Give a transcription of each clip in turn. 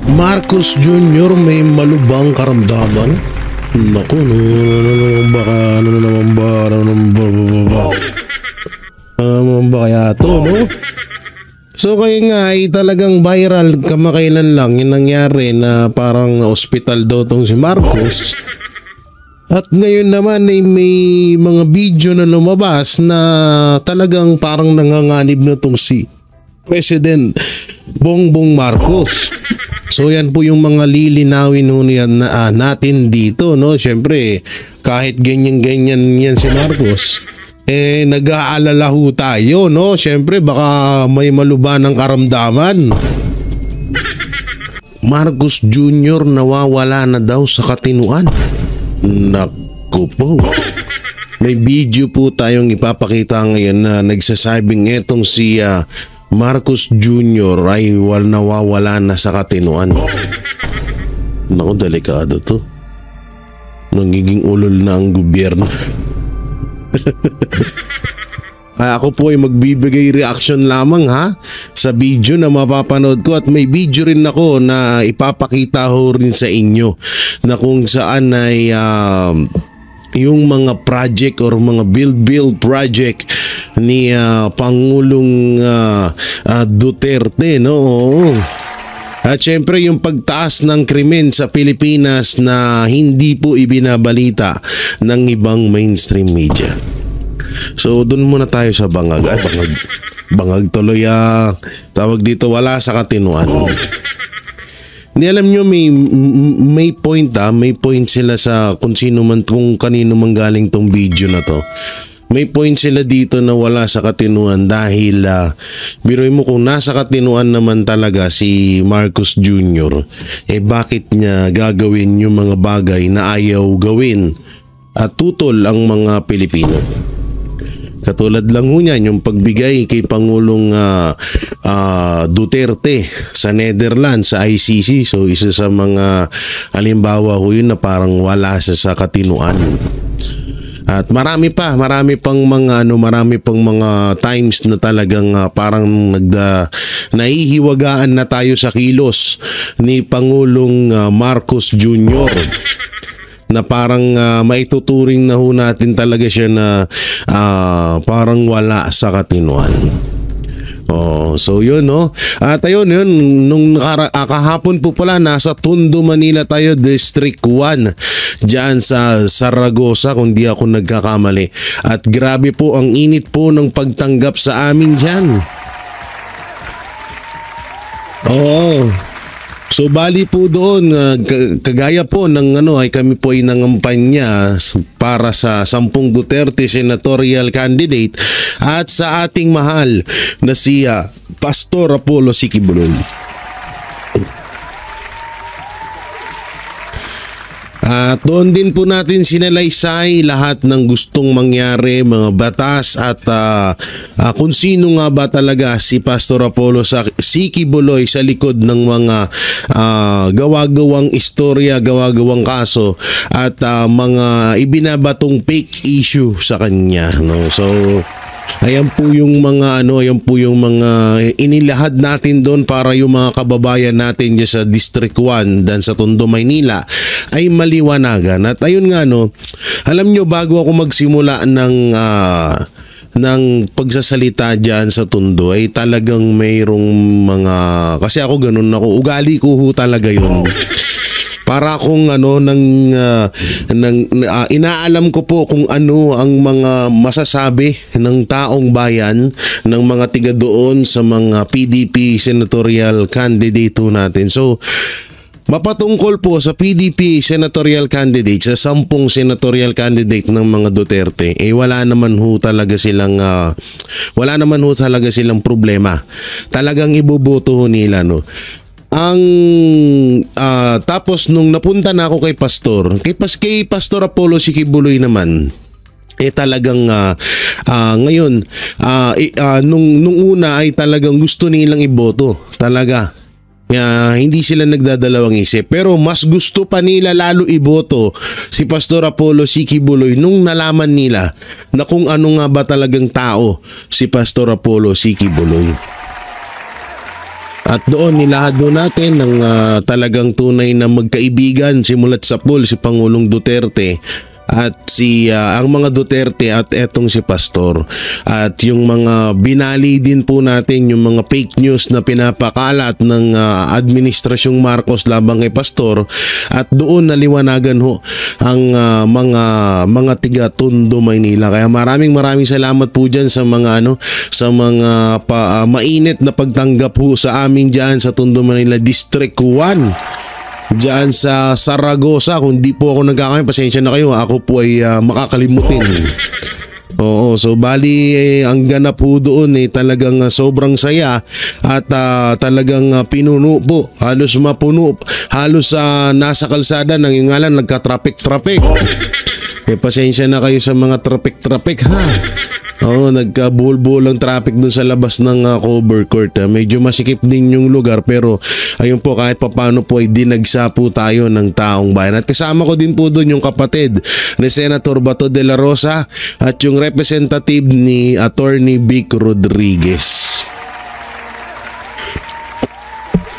Marcos Jr. may malubhang karamdaman? Naku, baka ano naman ba kaya to, no? So kaya nga ay talagang viral kamakailan lang yung nangyari na parang na-hospital daw tong si Marcos. At ngayon naman ay may mga video na lumabas na talagang parang nanganganib na tong si President Bongbong Marcos. So yan po yung mga lilinawin na natin dito, no? Siyempre kahit ganyan-ganyan yan si Marcos, nag-aalala ho tayo, no? Siyempre baka may maluba ng karamdaman. Marcos Jr. nawawala na daw sa katinuan. Naku po. May video po tayong ipapakita ngayon na nagsasabing etong si Marcos Jr. ay nawawala na sa katinuan. Naku, delikado to. Nagiging ulol na ang gobyerno. Ako po ay magbibigay reaction lamang sa video na mapapanood ko, at may video rin ako na ipapakita ho rin sa inyo na kung saan ay yung mga project or mga build project ni Pangulong Duterte, no? At syempre yung pagtaas ng krimen sa Pilipinas na hindi po ibinabalita ng ibang mainstream media. So doon muna tayo sa bangag. Bangag tuloy, tawag dito, wala sa katinuan. Hindi, alam nyo, may point may point sila sa kung sino man, kung kanino man galing tong video na to. May point sila dito na wala sa katinuan dahil biruin mo kung nasa katinuan naman talaga si Marcos Jr., bakit niya gagawin yung mga bagay na ayaw gawin at tutol ang mga Pilipino? Katulad lang ho niyan yung pagbigay kay Pangulong Duterte sa Netherlands, sa ICC. So isa sa mga halimbawa ho yun na parang wala sa katinuan. At marami pang mga times na talagang parang nahihiwagaan na tayo sa kilos ni Pangulong Marcos Jr. na parang maituturing na ho natin talaga siya na parang wala sa katinuan. So yun, no? At ayun, nung kahapon po pala, nasa Tondo, Manila tayo, District 1, dyan sa Zaragoza, kung di ako nagkakamali. At grabe po ang init po ng pagtanggap sa amin dyan. So bali po doon, kagaya po ng ay kami po ay nangampanya para sa 10 Duterte senatorial candidate at sa ating mahal na si Pastor Apollo Sikibuloy. At doon din po natin sinalaysay lahat ng gustong mangyari, mga batas at kung sino nga ba talaga si Pastor Apollo Sikibuloy sa likod ng mga gawa-gawang istorya, gawa-gawang kaso at mga ibinabatong fake issue sa kanya, no? So ayan po yung mga inilahad natin doon para yung mga kababayan natin dyan sa District 1 dan sa Tondo, Maynila ay maliwanagan. At ayun nga, no, alam nyo, bago ako magsimula ng pagsasalita dyan sa Tondo ay talagang mayroong mga, kasi ako ganun ako, ugali ko ho talaga yun. Para akong inaalam ko po kung ano ang mga masasabi ng taong bayan, ng mga tiga doon sa mga PDP senatorial candidate natin. So mapatungkol po sa PDP senatorial candidate, sa 10 senatorial candidate ng mga Duterte, wala naman ho talaga silang problema. Talagang iboboto ho nila, no. Tapos nung napunta na ako kay Pastor Apollo Sikibuloy naman, talagang ngayon nung una ay talagang gusto nilang iboto talaga. Hindi sila nagdadalawang isip, pero mas gusto pa nila lalo iboto si Pastor Apollo Sikibuloy nung nalaman nila na kung ano nga ba talagang tao si Pastor Apollo Sikibuloy. At doon nilahad doon natin ng talagang tunay na magkaibigan simulat sa pool si Pangulong Duterte at ang mga Duterte at etong si Pastor. At yung mga binali din po natin yung mga fake news na pinapakalat ng Administrasyong Marcos labang kay Pastor, at doon naliwanagan ho ang mga tiga Tondo, Maynila. Kaya maraming salamat po diyan sa mga mainit na pagtanggap ho sa amin diyan sa Tondo, Manila District 1. Diyan sa Saragossa. Kung di po ako nagkakamali, pasensya na kayo, ako po ay makakalimutin. Oo, so bali ang ganap po doon talagang sobrang saya at talagang pinuno po, halos mapuno, halos nasa kalsada nang ingalan nagka-traffic. Pasensya na kayo sa mga traffic ha. Oo, nagkabuhol-buhol ang traffic dun sa labas ng cover court. Medyo masikip din yung lugar, pero ayun po, kahit papano po ay dinagsa po tayo ng taong bayan. At kasama ko din po dun yung kapatid ni Senator Bato de la Rosa at yung representative ni Attorney Vic Rodriguez.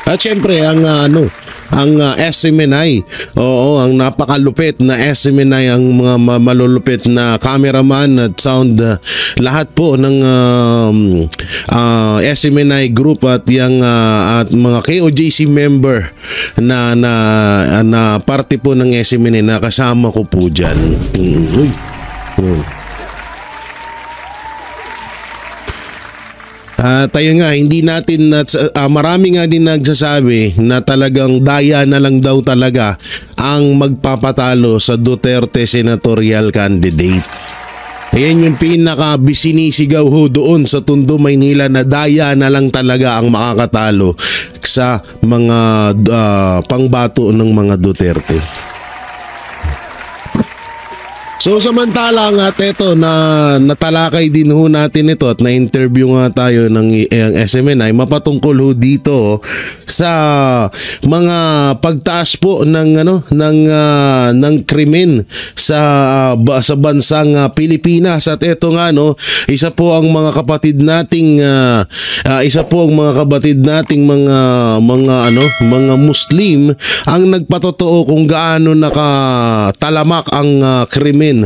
At syempre ang SMNI, ang napakalupit na SMNI, ang mga malulupit na cameraman at sound, lahat po ng SMNI group at yung at mga KOJC member na parte po ng SMNI na kasama ko po dyan. Tayo nga, hindi natin marami nga din nagsasabi na talagang daya na lang daw talaga ang magpapatalo sa Duterte senatorial candidate. Ayan yung pinaka-bisinisigaw ho doon sa Tondo, Maynila, na daya na lang talaga ang makakatalo sa mga pangbato ng mga Duterte. So samantalang at ito natalakay din ho natin ito at na-interview nga tayo ng SMNI mapatungkol ho dito sa mga pagtaas po ng krimen sa bansang Pilipinas. At ito nga isa po ang mga kapatid nating mga Muslim ang nagpatotoo kung gaano nakatalamak ang krimen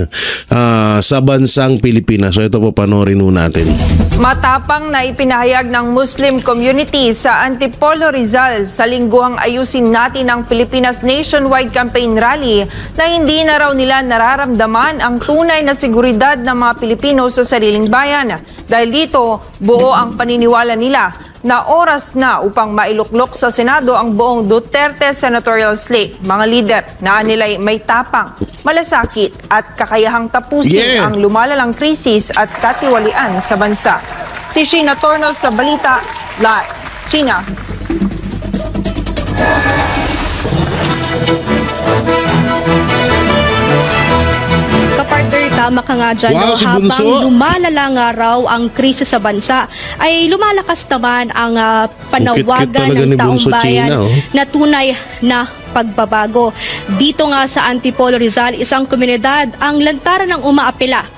sa bansang Pilipinas. So ito po, panoorin natin. Matapang na ipinahayag ng Muslim community sa Antipolo, Rizal sa lingguhang ayusin natin ang Pilipinas Nationwide Campaign Rally na hindi na raw nila nararamdaman ang tunay na seguridad ng mga Pilipino sa sariling bayan. Dahil dito, buo ang paniniwala nila na oras na upang mailuklok sa Senado ang buong Duterte senatorial slate. Mga lider na nila'y may tapang, malasakit at kakayahang tapusin ang lumalalang krisis at katiwalian sa bansa. Si Sheena Tornal sa Balita Live. Sheena. Kapartner, tama ka nga dyan. Wow, si habang Bunso. lumalala nga raw ang krisis sa bansa, ay lumalakas naman ang panawagan ng taong bayan na tunay na pagbabago. Dito nga sa Antipolo, Rizal, isang komunidad ang lantaran ng umaapela.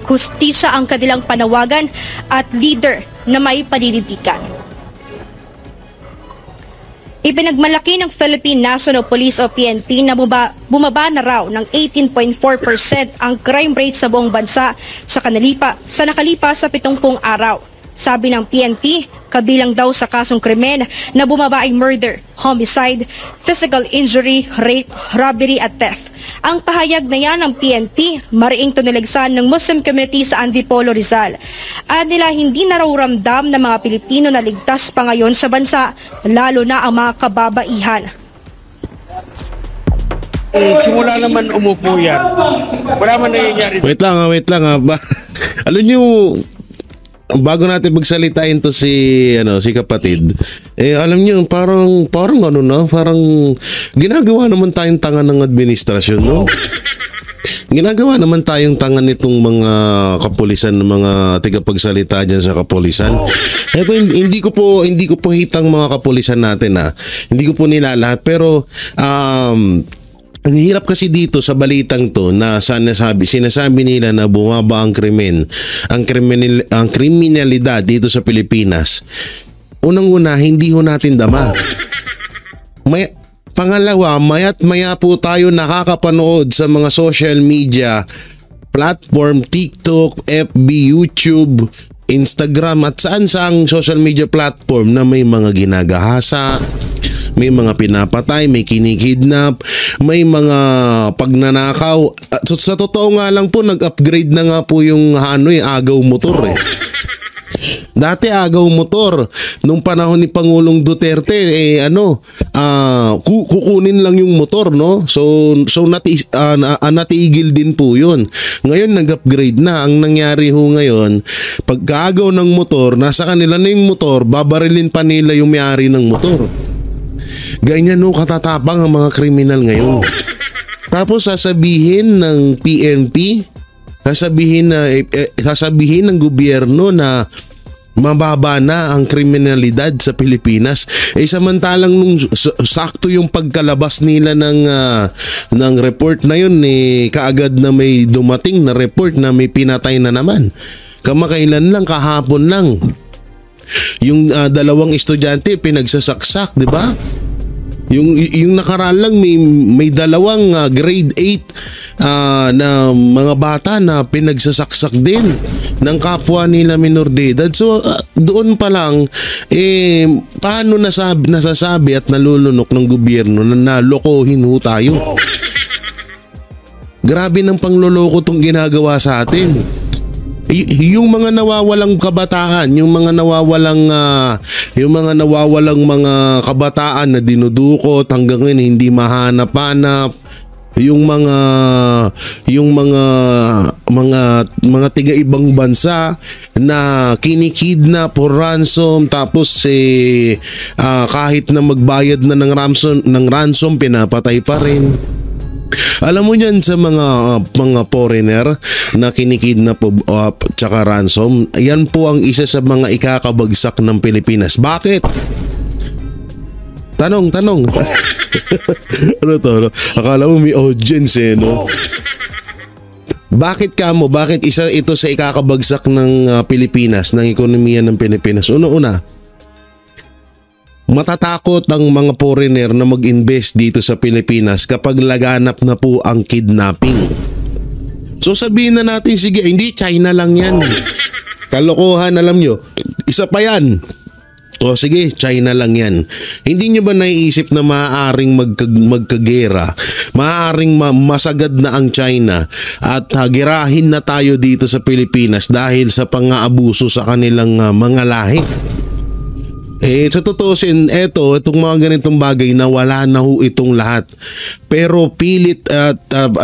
Hustisya ang kanilang panawagan at leader na may paninitikan. Ibinagmalaki ng Philippine National Police o PNP na bumaba na raw ng 18.4% ang crime rate sa buong bansa sa nakalipas sa 70 araw. Sabi ng PNP, kabilang daw sa kasong krimen na bumaba ay murder, homicide, physical injury, rape, robbery at theft. Ang pahayag na yan ng PNP, mariing tuniligsan ng Muslim community sa Antipolo, Rizal. At nila hindi na raw ramdam ng mga Pilipino na ligtas pa ngayon sa bansa, lalo na ang mga kababaihan. Simula naman umupo yan. Wala man nangyayari. Wait lang. Alam nyo, bago natin magsalitain to si kapatid, alam niyo parang parang ginagawa naman tayong tanga ng administrasyon, no? Ginagawa naman tayong tanga nitong mga kapulisan, mga tagapagsalita diyan sa kapulisan. Hindi ko po hitang mga kapulisan natin, hindi ko po nila lahat, pero ang hirap kasi dito sa balitang to na sinasabi nila na bumaba ang krimen, ang kriminalidad dito sa Pilipinas. unang-una, hindi ho natin dama. Pangalawa, maya't maya po tayo nakakapanood sa mga social media platform, TikTok, FB, YouTube, Instagram at saan-saang social media platform na may mga ginagahasa, may mga pinapatay, may kinikidnap, may mga pagnanakaw. Sa totoo nga lang po, nag-upgrade na nga po yung agaw motor eh. Dati agaw motor nung panahon ni Pangulong Duterte kukunin lang yung motor, no? So natigil din po 'yun. Ngayon nag-upgrade na. Ang nangyari ho ngayon, pag agaw ng motor, nasa kanila na yung motor, babarilin pa nila yung may-ari ng motor. Ganyan ho katatapang ang mga kriminal ngayon. Tapos sasabihin ng PNP, sasabihin ng gobyerno na mababa na ang kriminalidad sa Pilipinas. Samantalang nung sakto yung pagkalabas nila ng report na yun, kaagad na may dumating na report na may pinatay na naman. Kamakailan lang, kahapon lang, yung 2 estudyante pinagsasaksak, di ba? Yung nakaraan lang may 2 grade 8 na mga bata na pinagsasaksak din ng kapwa nila minor de edad. So doon pa lang paano nasasabi at nalulunok ng gobyerno na nalokohin ho tayo? Grabe ng pangloloko tong ginagawa sa atin. Yung mga nawawalang kabataan, yung mga nawawalang mga kabataan na dinudukot hanggang ngayon hindi mahanap-hanap, yung mga tiga-ibang bansa na kinikidnap for ransom, tapos kahit na magbayad na ng ransom pinapatay pa rin. Alam mo niyan, sa mga foreigner na kinikidnap tsaka ransom, yan po ang isa sa mga ikakabagsak ng Pilipinas. Bakit? Tanong. Ano to? Akala mo may audience no? Bakit isa ito sa ikakabagsak ng Pilipinas, ng ekonomiya ng Pilipinas? Una, matatakot ang mga foreigner na mag-invest dito sa Pilipinas kapag laganap na po ang kidnapping. So sabihin na natin, sige, hindi, China lang yan. Kalokohan, alam nyo. Isa pa yan. O sige, China lang yan. Hindi nyo ba naiisip na maaaring magkagera? Maaaring masagad na ang China at girahin na tayo dito sa Pilipinas dahil sa pang-aabuso sa kanilang mga lahi? Sa totoosin, itong mga ganitong bagay na wala na ho itong lahat. Pero pilit at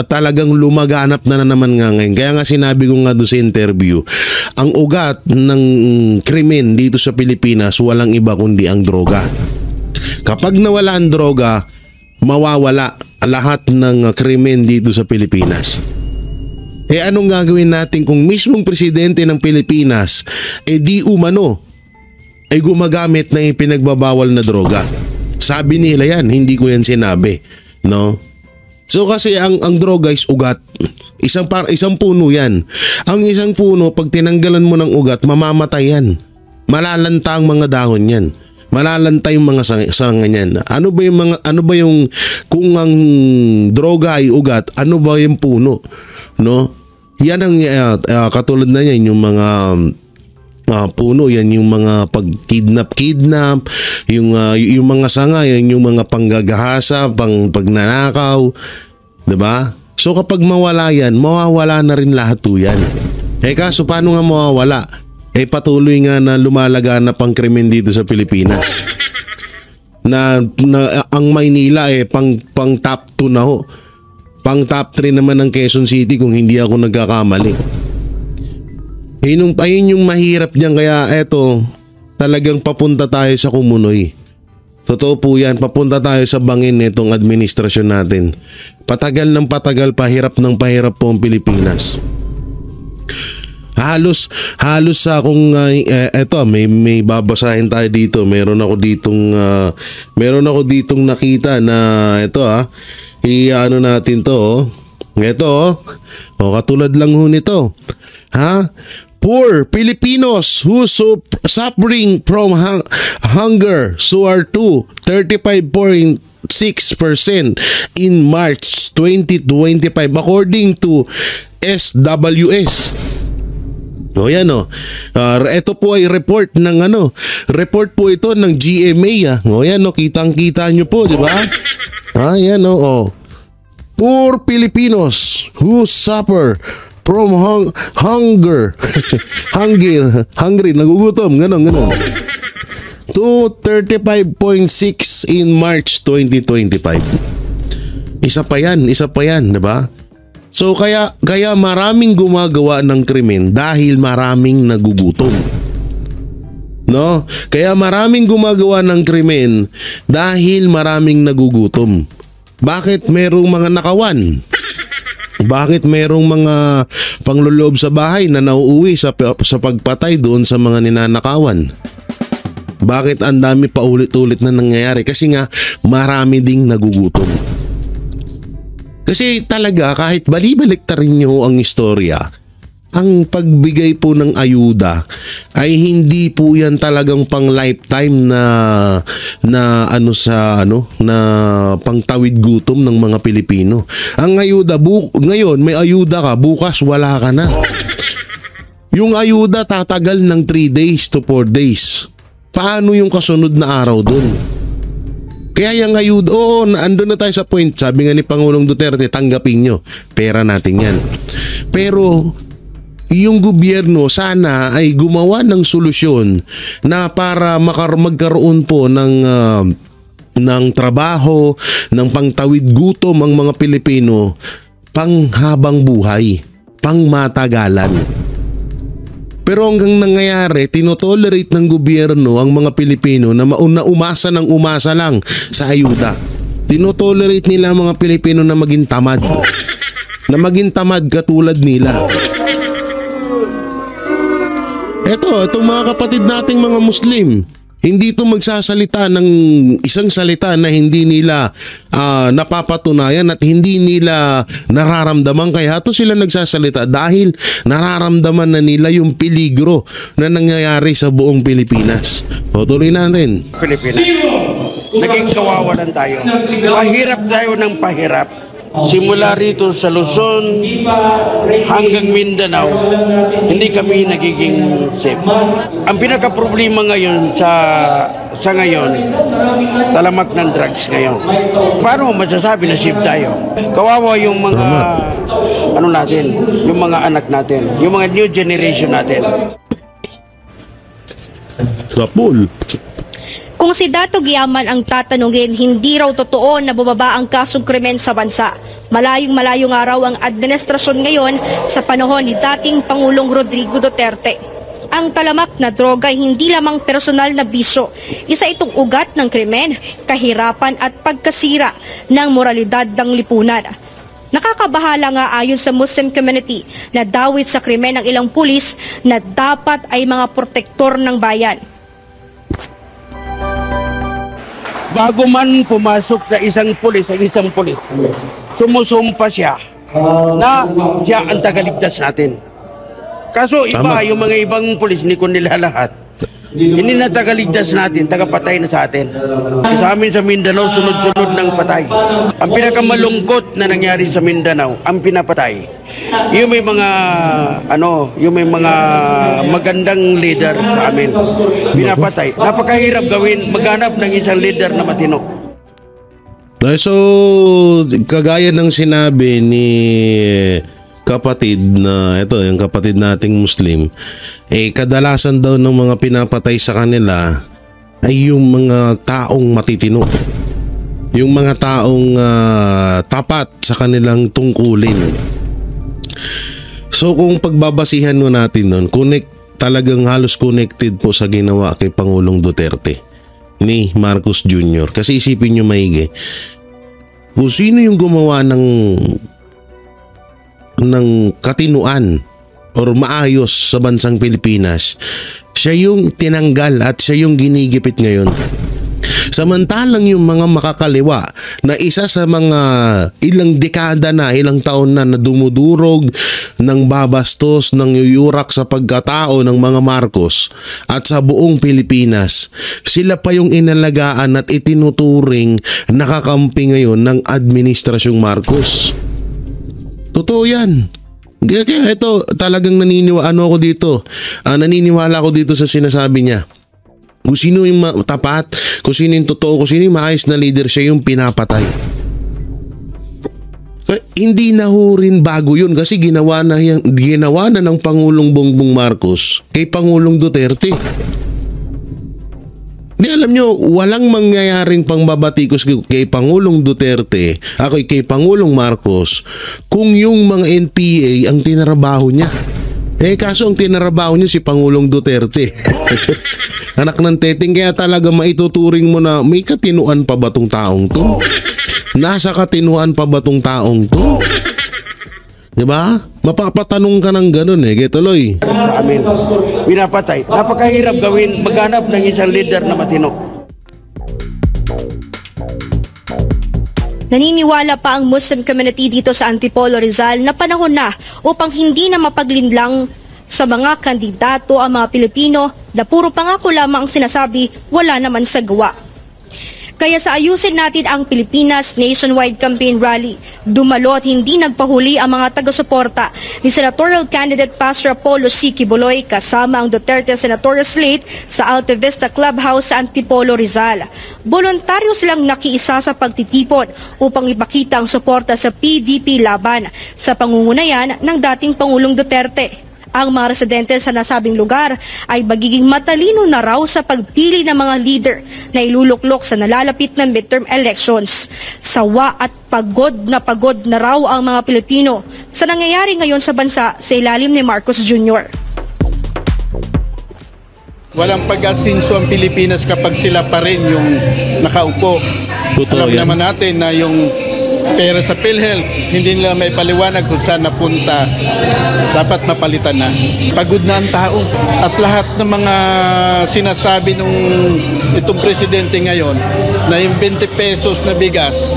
talagang lumaganap na naman nga ngayon. Kaya nga sinabi ko nga doon sa interview, ang ugat ng krimen dito sa Pilipinas walang iba kundi ang droga. Kapag nawala ang droga, mawawala lahat ng krimen dito sa Pilipinas. Anong gagawin natin kung mismong presidente ng Pilipinas di umano ay gumagamit ng ipinagbabawal na droga? Sabi nila yan, hindi ko yan sinabi, no? So kasi ang droga is ugat. Isang puno yan. Ang isang puno, pag tinanggalan mo ng ugat, mamamatay yan. Malalanta ang mga dahon yan. Malalanta yung mga sanga niyan. Ano ba yung kung ang droga ay ugat, ano ba yung puno, no? Yan ang katulad na yan, yung mga puno, yan yung mga pagkidnap, yung mga sanga, yan yung mga panggagahasa, pagnanakaw, 'di ba? So kapag mawala yan, mawawala na rin lahat 'yan. Kaso paano nga mawawala? Patuloy nga na lumalaganap ang krimen dito sa Pilipinas. Na ang Maynila pang top 2 na ho. Pang top 3 naman ng Quezon City kung hindi ako nagkakamali. Ayun yung mahirap diyan, kaya talagang papunta tayo sa kumunoy. Totoo po yan, papunta tayo sa bangin nitong administrasyon natin. Patagal ng patagal, pahirap ng pahirap po ang Pilipinas. Halos akong may babasahin tayo dito. Meron ako ditong nakita na i-ano natin to. Katulad lang ho nito. Poor Filipinos who suffering from hunger soared to 35.6% in March 2025 according to SWS. O yan o. Ito po ay report ng report po ito ng GMA. O yan o, kitang-kita nyo po, di ba? Yan o. Poor Filipinos who suffer from hunger, hungry, nagugutom, ganon. To 35.6 in March 2025. Isa pa yan, di ba? So kaya maraming gumagawa ng krimen dahil maraming nagugutom. No? Kaya maraming gumagawa ng krimen dahil maraming nagugutom. Bakit merong mga nakawan? Bakit merong mga pangloloob sa bahay na nauuwi sa pagpatay doon sa mga ninanakawan? Bakit ang dami pa ulit-ulit na nangyayari? Kasi nga marami ding nagugutom. Kasi talaga kahit bali-baliktarin nyo ang istorya, ang pagbigay po ng ayuda ay hindi po yan talagang pang lifetime na pangtawid gutom ng mga Pilipino. Ang ayuda ngayon may ayuda ka, bukas wala ka na. Yung ayuda tatagal ng 3 days to 4 days. Paano yung kasunod na araw dun? Kaya yung ayuda, andun na tayo sa point. Sabi nga ni Pangulong Duterte, tanggapin nyo. Pera natin yan. Pero yung gobyerno sana ay gumawa ng solusyon na para magkaroon po ng trabaho, ng pangtawid gutom ang mga Pilipino pang habang buhay, pang matagalan. Pero hanggang nangyayari, tinotolerate ng gobyerno ang mga Pilipino na umasa ng umasa lang sa ayuda. Tinotolerate nila ang mga Pilipino na maging tamad. Na maging tamad katulad nila. Itong mga kapatid nating mga Muslim, hindi ito magsasalita ng isang salita na hindi nila napapatunayan at hindi nila nararamdaman. Kaya ito sila nagsasalita dahil nararamdaman na nila yung peligro na nangyayari sa buong Pilipinas. O tuloy natin. Pilipinas. Naging kawawalan tayo. Pahirap tayo ng pahirap. Simula rito sa Luzon hanggang Mindanao, hindi kami nagiging safe. Ang pinaka-problema ngayon sa ngayon, talamak ng drugs ngayon. Paano masasabi na safe tayo? Kawawa yung mga natin, yung mga anak natin, yung mga new generation natin. Kapul. Kung si Dato Guiaman ang tatanungin, hindi raw totoo na bumaba ang kasong krimen sa bansa. Malayong-malayo nga raw ang administrasyon ngayon sa panahon ni dating Pangulong Rodrigo Duterte. Ang talamak na droga ay hindi lamang personal na bisyo. Isa itong ugat ng krimen, kahirapan at pagkasira ng moralidad ng lipunan. Nakakabahala nga ayon sa Muslim community na dawit sa krimen ng ilang pulis na dapat ay mga protektor ng bayan. Bago man pumasok na isang pulis, sumusumpa siya na siya ang tagaligtas natin. Kaso iba, yung mga ibang pulis, hindi ko nila lahat. Hindi na tagaligtas natin, tagapatay na sa atin. Sa amin sa Mindanao, sunod-sunod ng patay. Ang pinakamalungkot na nangyari sa Mindanao, ang pinapatay. Yung may mga magandang leader sa amin, pinapatay. Napakahirap gawin, maghanap ng isang leader na matino. So, kagaya ng sinabi ni kapatid na yung kapatid nating Muslim, kadalasan daw ng mga pinapatay sa kanila ay yung mga taong matitino, yung mga taong tapat sa kanilang tungkulin. So kung pagbabasihan mo natin nun, talagang halos connected po sa ginawa kay Pangulong Duterte ni Marcos Jr. Kasi isipin nyo maigi, kung sino yung gumawa ng katinuan or maayos sa bansang Pilipinas, siya yung tinanggal at siya yung ginigipit ngayon. Samantalang yung mga makakaliwa na isa sa mga ilang dekada na, ilang taon na dumudurog ng babastos, ng yuyurak sa pagkatao ng mga Marcos at sa buong Pilipinas, sila pa yung inalagaan at itinuturing nakakampi ngayon ng Administrasyong Marcos. Totoo yan. Kaya ito, talagang naniniwala ako dito sa sinasabi niya. Kung sino yung tapat, kung sino yung totoo, kung sino yung maayos na leader, siya yung pinapatay. Hindi na ho rin bago yun kasi ginawa na ng Pangulong Bongbong Marcos kay Pangulong Duterte. Di alam nyo, walang mangyayaring pangbabatikos kay Pangulong Duterte, kay Pangulong Marcos, kung yung mga NPA ang tinarabaho niya. Kaso ang tinarabaho niya si Pangulong Duterte. Anak ng teteng, kaya talaga maituturing mo na may katinuan pa ba tong taong to? Nasa katinuan pa ba tong taong to? Diba? Mapapatanong ka ng ganun Getuloy. Sa amin, pinapatay. Napakahirap gawin, maghanap ng isang leader na matino. Naniniwala pa ang Muslim community dito sa Antipolo Rizal na panahon na upang hindi na mapaglinlang sa mga kandidato ang mga Pilipino na puro pangako lamang ang sinasabi, wala naman sa gawa. Kaya sa Ayusin Natin ang Pilipinas Nationwide Campaign Rally, dumalo at hindi nagpahuli ang mga taga-suporta ni Senatorial Candidate Pastor Apollo C. Quiboloy kasama ang Duterte Senatorial Slate sa Alta Vista Clubhouse sa Antipolo Rizal. Voluntaryo silang nakiisa sa pagtitipon upang ipakita ang suporta sa PDP laban sa pangungunayan ng dating Pangulong Duterte. Ang mga residente sa nasabing lugar ay magiging matalino na raw sa pagpili ng mga leader na iluluklok sa nalalapit na midterm elections. Sawa at pagod na raw ang mga Pilipino sa nangyayari ngayon sa bansa sa ilalim ni Marcos Jr. Walang pag-asinso ang Pilipinas kapag sila pa rin yung nakaupo. Totoo Alam yan. naman natin na yung pera sa PhilHealth, hindi nila may paliwanag kung saan napunta. Dapat mapalitan na. Pagod na ang tao. At lahat ng mga sinasabi nung itong presidente ngayon na yung 20 pesos na bigas,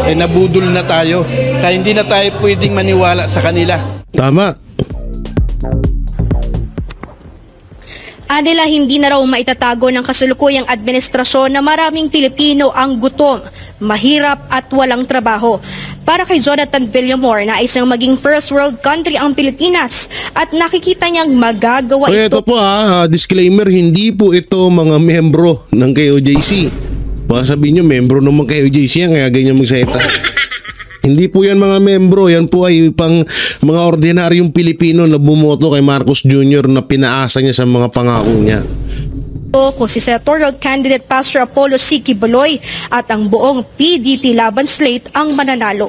nabudol na tayo. Kaya hindi na tayo pwedeng maniwala sa kanila. Tama. Anila hindi na raw maitatago ng kasalukuyang administrasyon na maraming Pilipino ang gutom, mahirap at walang trabaho. Para kay Jonathan Villamor, nais niyang maging first world country ang Pilipinas at nakikita niyang magagawa Ito po disclaimer, hindi po ito mga membro ng KOJC. Baka sabihin nyo, membro naman KOJC yan, kaya ganyan magsalita. Hindi po yan mga membro, yan po ay pang mga ordinaryong Pilipino na bumoto kay Marcos Jr. na pinaasa niya sa mga pangako niya. Ko si Senatorial Candidate Pastor Apollo C. Quiboloy at ang buong PDP laban slate ang mananalo.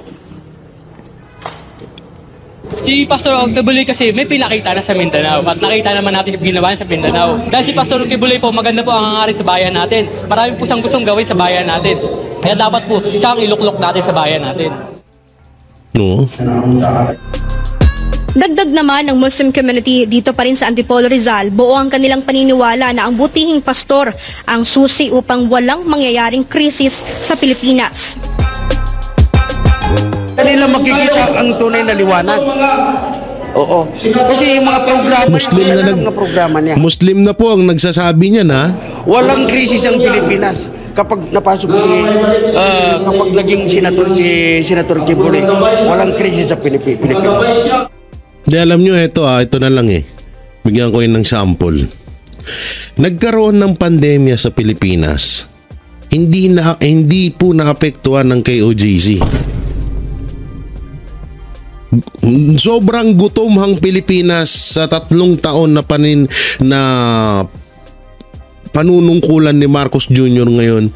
Si Pastor Quiboloy kasi may pinakita na sa Mindanao at nakita naman natin yung ginawa niya sa Mindanao. Dahil si Pastor Quiboloy po, maganda po ang hangarin sa bayan natin. Marami po siyang gustong gawin sa bayan natin. Kaya dapat po siyang iluklok natin sa bayan natin. No? Dagdag naman ng Muslim community dito pa rin sa Antipolo Rizal, buo ang kanilang paniniwala na ang butihing pastor ang susi upang walang mangyayaring krisis sa Pilipinas. Kanila makikita ang tunay na liwanag. Oo. Kasi yung mga programa, mga programa niya. Muslim na po ang nagsasabi niya na Walang krisis ang Pilipinas. Kapag napasok kapag naging Senator Quiboloy, walang krisis sa Pilipinas. Di alam nyo, ito na lang bigyan ko yun ng sample. Nagkaroon ng pandemya sa Pilipinas. Hindi po naapektuhan ng KOJC. Sobrang gutom ang Pilipinas sa 3 taon na panunungkulan ni Marcos Jr. ngayon,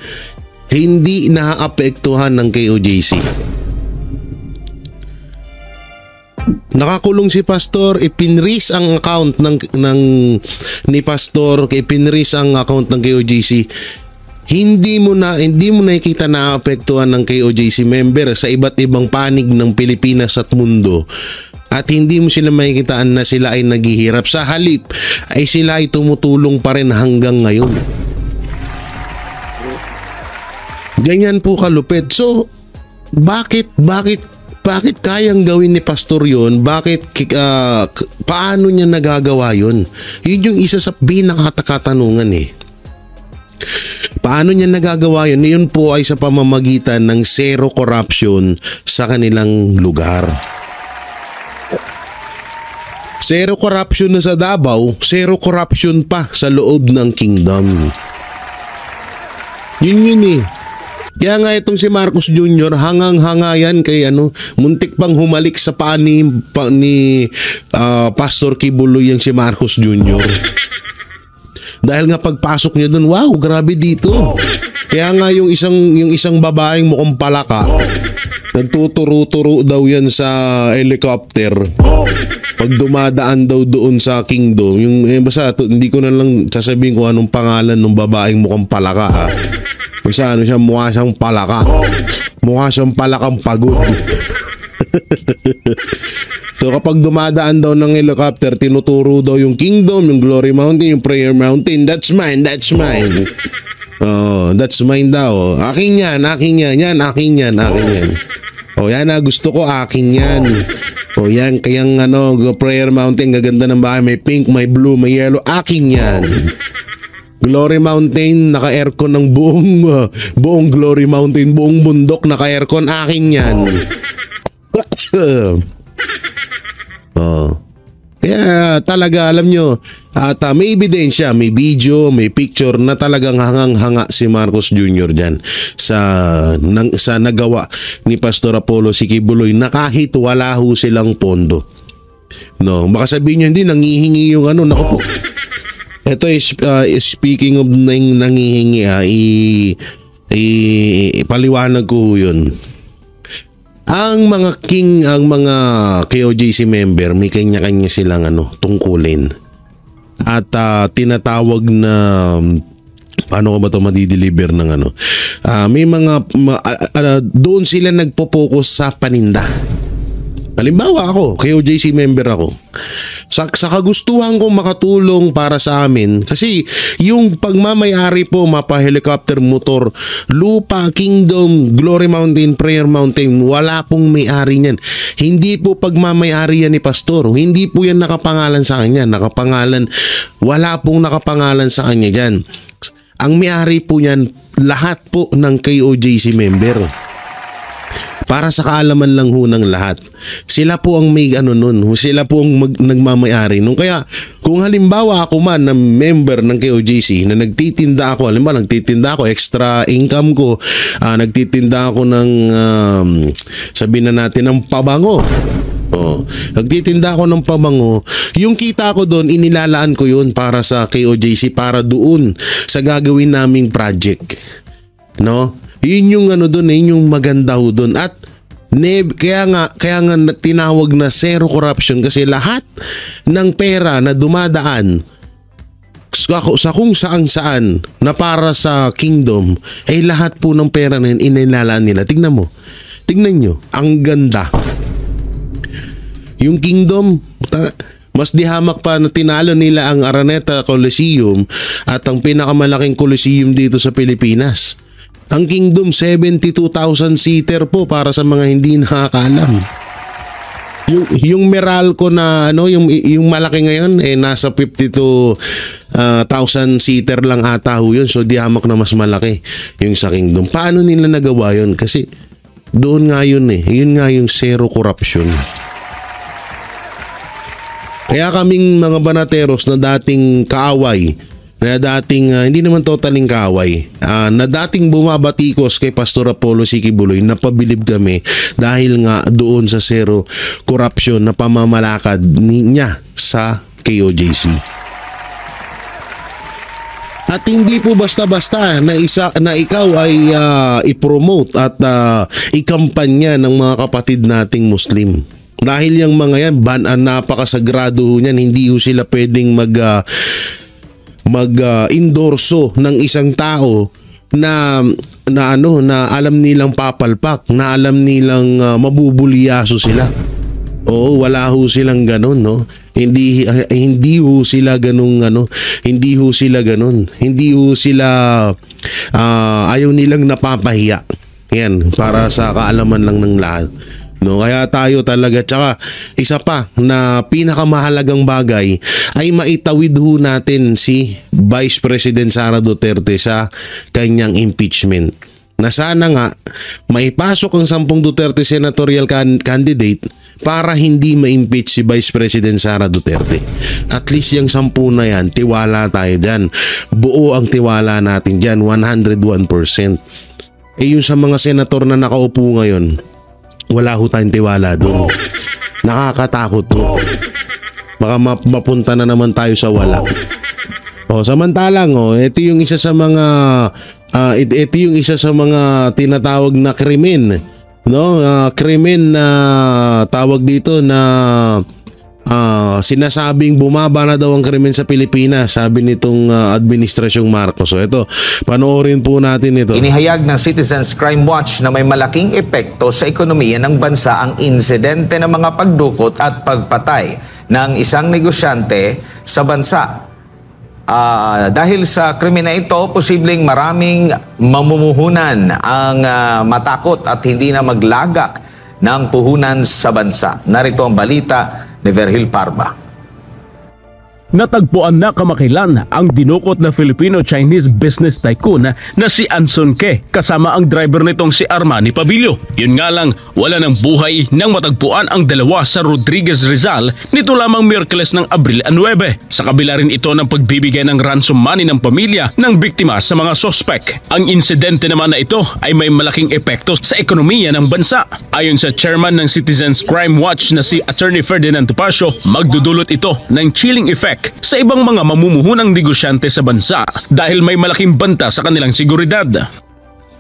hindi naaapektuhan ng KOJC. Nakakulong si Pastor, ipinris ang account ni Pastor, ipinris ang account ng KOJC. Hindi mo nakikita na apektuhan ng KOJC member sa iba't ibang panig ng Pilipinas at mundo. At hindi mo sila makikitaan na sila ay naghihirap. Sa halip ay sila ay tumutulong pa rin hanggang ngayon. Ganyan po kalupit. So, bakit kayang gawin ni Pastor yun? Paano niya nagagawa yun? Yun yung isa sa pinakakatanungan eh. Paano niya nagagawa yun? Yun po ay sa pamamagitan ng zero corruption sa kanilang lugar. Zero corruption na sa Davao, zero corruption pa sa loob ng kingdom. Yun eh. Kaya nga itong si Marcos Jr. hangang-hanga yan kay muntik pang humalik sa paa ni Pastor Kibuloy yang si Marcos Jr. Dahil nga pagpasok niya doon, wow, grabe dito. Kaya nga yung isang babaeng mukhang palaka, nagtuturo-turo daw yan sa helicopter. Pag dumadaan daw doon sa kingdom, basta hindi ko na lang sasabihin kung anong pangalan ng babaeng mukhang palaka ha. Basta siya, mukha siyang palaka. Mukha siyang palakang pagod. So kapag dumadaan daw ng helicopter, tinuturo daw yung kingdom, yung glory mountain, yung prayer mountain. That's mine, that's mine. Oh, that's mine daw. Akin yan, akin yan. Yan, akin yan, akin yan. Oh, yan na, gusto ko, akin yan. Oh, yan, kayang prayer mountain, gaganda ng bahay, may pink, may blue, may yellow, akin yan. Glory Mountain, naka-aircon ng buong Glory Mountain, buong bundok, naka-aircon, akin yan. Kaya talaga, alam nyo, at may ebidensya, may video, may picture na talagang hangang-hanga si Marcos Jr. dyan sa nagawa ni Pastor Apollo Kibuloy na kahit wala ho silang pondo. No, baka sabihin nyo, hindi, nangihingi yung naku po. Ito is speaking of nangihingi, ipaliwanag ko yun. Ang mga KOJC member, may kanya-kanya silang tungkulin. At tinatawag na paano ko ba ito madideliver ng may mga doon sila nagpo-focus sa paninda. Halimbawa ako, KOJC member ako. Sa kagustuhan kong makatulong para sa amin, kasi yung pagmamayari po, mapa-helicopter, motor, lupa, kingdom, glory mountain, prayer mountain, wala pong may-ari niyan. Hindi po pagmamayari yan ni Pastor. Hindi po yan nakapangalan sa kanya. Wala pong nakapangalan sa kanya dyan. Ang may-ari po niyan, lahat po ng KOJC member. Para sa kaalaman lang ho ng lahat. Sila po ang may nun. Sila po ang nagmamayari nun. Kaya kung halimbawa ako man na member ng KOJC na nagtitinda ako, extra income ko, nagtitinda ako ng sabihin na natin ng pabango. Nagtitinda ako ng pabango, yung kita ko doon, inilalaan ko yun para sa KOJC, para doon sa gagawin naming project. No? Yun yung doon, yun yung maganda ho doon. At kaya nga tinawag na zero corruption kasi lahat ng pera na dumadaan sa kung saan na para sa kingdom, ay lahat po ng pera na yun inilalaan nila. Tignan mo. Tignan nyo. Ang ganda. Yung kingdom, mas dihamak pa na tinalo nila ang Araneta Coliseum at ang pinakamalaking Coliseum dito sa Pilipinas. Ang Kingdom, 72,000 seater po para sa mga hindi nakakaalam. Yung Meralco na yung malaki ngayon nasa 52,000 seater lang ata ho yun. So dihamak na mas malaki yung sa Kingdom. Paano nila nagawa yun? Kasi doon nga yun Yun nga yung zero corruption. Kaya kaming mga banateros na dating kaaway, na dating hindi naman totaling kaaway, na dating bumabatikos kay Pastor Apollo Kibuloy, napabilib kami dahil nga doon sa zero corruption na pamamalakad niya sa KOJC. At hindi po basta-basta na ikaw ay i-promote at ikampanya ng mga kapatid nating Muslim. Dahil yung mga yan, napakasagrado niyan, hindi ho sila pwedeng mag-endorso ng isang tao na alam nilang papalpak, na alam nilang mabubulyaso sila. Oo, wala ho silang ganun, no? Hindi ho sila ganung hindi ho sila ganun. Hindi ho sila ayaw nilang napapahiya. Yan, para sa kaalaman lang ng lahat. No, kaya tayo talaga, tsaka isa pa na pinakamahalagang bagay ay maitawid ho natin si Vice President Sara Duterte sa kanyang impeachment. Na sana nga maipasok ang 10 Duterte senatorial candidate para hindi ma-impeach si Vice President Sara Duterte. At least yung 10 na yan, tiwala tayo dyan. Buo ang tiwala natin dyan, 101%. Yung sa mga senator na nakaupo ngayon, wala ho tayong tiwala doon. Nakakatakot to. Baka mapunta na naman tayo sa wala. Samantalang ito yung isa sa mga tinatawag na krimen, no? Krimen na tawag dito na sinasabing bumaba na daw ang krimen sa Pilipinas, sabi nitong administrasyong Marcos. So ito, panoorin po natin ito. Inihayag ng Citizens Crime Watch na may malaking epekto sa ekonomiya ng bansa ang insidente ng mga pagdukot at pagpatay ng isang negosyante sa bansa. Dahil sa krimen na ito, posibleng maraming mamumuhunan ang matakot at hindi na maglagak ng puhunan sa bansa. Narito ang balita ni Verhil Parba. Natagpuan na kamakailan ang dinukot na Filipino-Chinese business tycoon na si Anson Ke kasama ang driver nitong si Armani Pabilio. Yun nga lang, wala ng buhay nang matagpuan ang dalawa sa Rodriguez Rizal nito lamang Miyerkules ng Abril 9. Sa kabila rin ito ng pagbibigay ng ransom money ng pamilya ng biktima sa mga sospek. Ang insidente naman na ito ay may malaking epekto sa ekonomiya ng bansa. Ayon sa chairman ng Citizens Crime Watch na si Attorney Ferdinand Topacio, magdudulot ito ng chilling effect sa ibang mga mamumuhunang negosyante sa bansa dahil may malaking banta sa kanilang seguridad.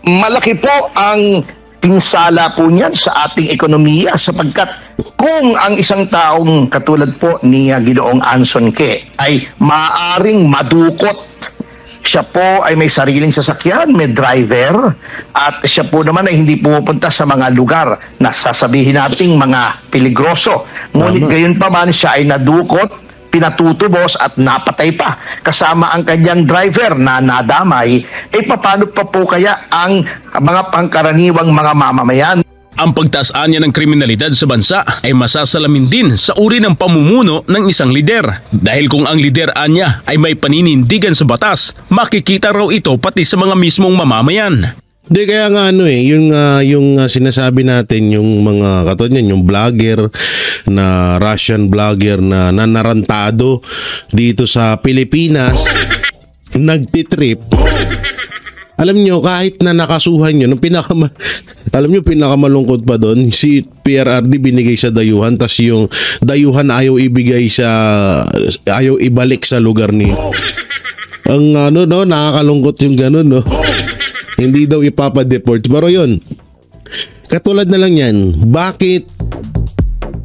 Malaki po ang pinsala po niyan sa ating ekonomiya sapagkat kung ang isang taong katulad po ni Ginoong Anson Ke ay maaring madukot, siya po ay may sariling sasakyan, may driver, at siya po naman ay hindi pumupunta sa mga lugar na sasabihin nating mga peligroso. Ngunit gayon pa man siya ay nadukot, pinatutubos at napatay pa kasama ang kanyang driver na nadamay, paano pa po kaya ang mga pangkaraniwang mga mamamayan? Ang pagtaas-anya ng kriminalidad sa bansa ay masasalamin din sa uri ng pamumuno ng isang lider. Dahil kung ang lider anya ay may paninindigan sa batas, makikita raw ito pati sa mga mismong mamamayan. Hindi, kaya nga yung sinasabi natin, yung mga katulad niyan, yung vlogger na Russian vlogger na nanarantado dito sa Pilipinas, nagtitrip. Alam nyo, kahit na nakasuhan nyo, alam nyo, pinakamalungkot pa doon, si PRRD binigay sa dayuhan, tas yung dayuhan ayaw ibalik sa lugar niyo. Ang nakakalungkot yung ganun, no? Hindi daw ipapadeport. Pero yun, katulad na lang yan, bakit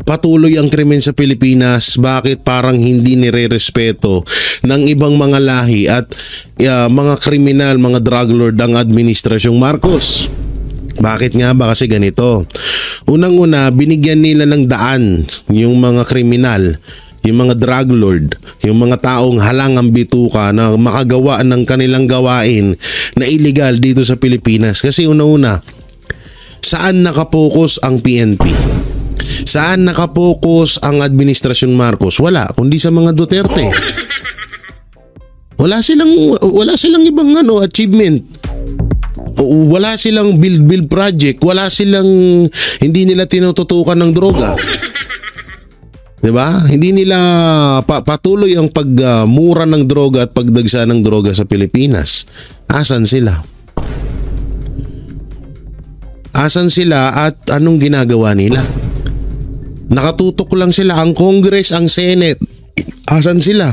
patuloy ang krimen sa Pilipinas? Bakit parang hindi nire-respeto ng ibang mga lahi at mga kriminal, mga drug lord ang administrasyong Marcos? Bakit nga ba? Kasi ganito. Unang-una, binigyan nila ng daan yung mga kriminal, yung mga drug lord, yung mga taong halangang bituka na makagawa ng kanilang gawain na illegal dito sa Pilipinas. Kasi una-una, saan nakapokus ang PNP? Saan nakapokus ang administrasyong Marcos? Wala, kundi sa mga Duterte. Wala silang ibang achievement. Wala silang build project, hindi nila tinututukan ng droga. 'Di ba? Hindi nila patuloy ang pagmura ng droga at pagdagsa ng droga sa Pilipinas. Asan sila? Asan sila at anong ginagawa nila? Nakatutok lang sila. Ang Congress, ang Senate, asan sila?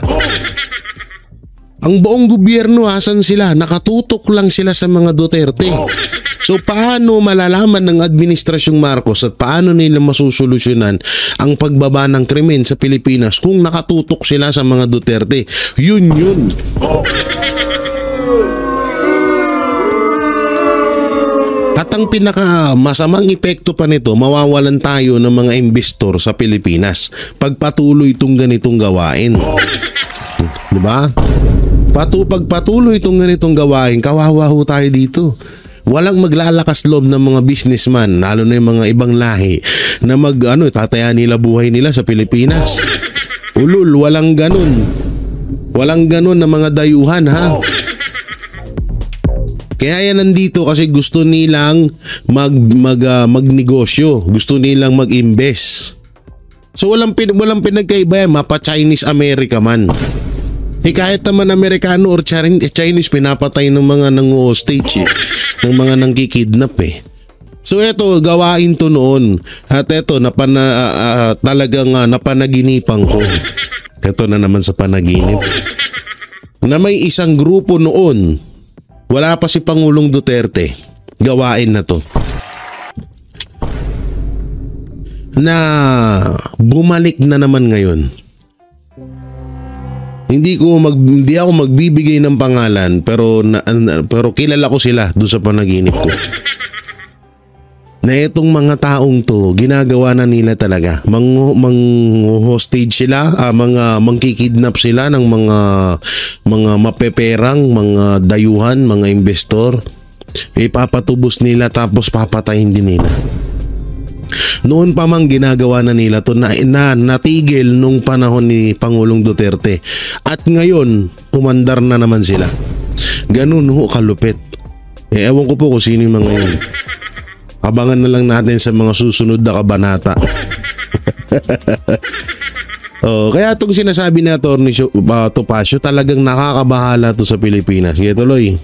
Ang buong gobyerno, asan sila? Nakatutok lang sila sa mga Duterte. So paano malalaman ng administrasyong Marcos at paano nila masusolusyonan ang pagbaba ng krimen sa Pilipinas kung nakatutok sila sa mga Duterte? Yun. At ang pinaka masamang epekto pa nito, mawawalan tayo ng mga investor sa Pilipinas pag patuloy itong ganitong gawain. Diba? Pag patuloy itong ganitong gawain, kawawa ho tayo dito. Walang maglalakas loob ng mga businessman, lalo na yung mga ibang lahi, na tataya nila buhay nila sa Pilipinas. Ulul, walang ganun. Walang ganun na mga dayuhan, ha? Kaya yan nandito kasi gusto nilang magnegosyo, gusto nilang mag-invest. So walang pinagkaiba yan, mapa-Chinese America man. Kahit naman Amerikano or Chinese, pinapatay ng mga nang-hostage ng mga nangkikidnap So eto, gawain to noon. At eto, talagang napanaginipan ko. Eto na naman sa panaginip. Na may isang grupo noon, wala pa si Pangulong Duterte, gawain na to, na bumalik na naman ngayon. Hindi ako magbibigay ng pangalan, pero kilala ko sila doon sa panaginip ko. Na itong mga taong to, ginagawa na nila talaga. Hostage sila, mangkikidnap sila ng mga mapeperang, mga dayuhan, mga investor. Ipapatubos nila tapos papatayin din nila. Noon pa mang ginagawa na nila to, na natigil nung panahon ni Pangulong Duterte. At ngayon, umandar na naman sila. Ganun ho kalupit. Ewan ko po kung sino yung mga yun. Abangan na lang natin sa mga susunod na kabanata. Kaya itong sinasabi ni Atty. Topacio, talagang nakakabahala to sa Pilipinas. Sige, tuloy.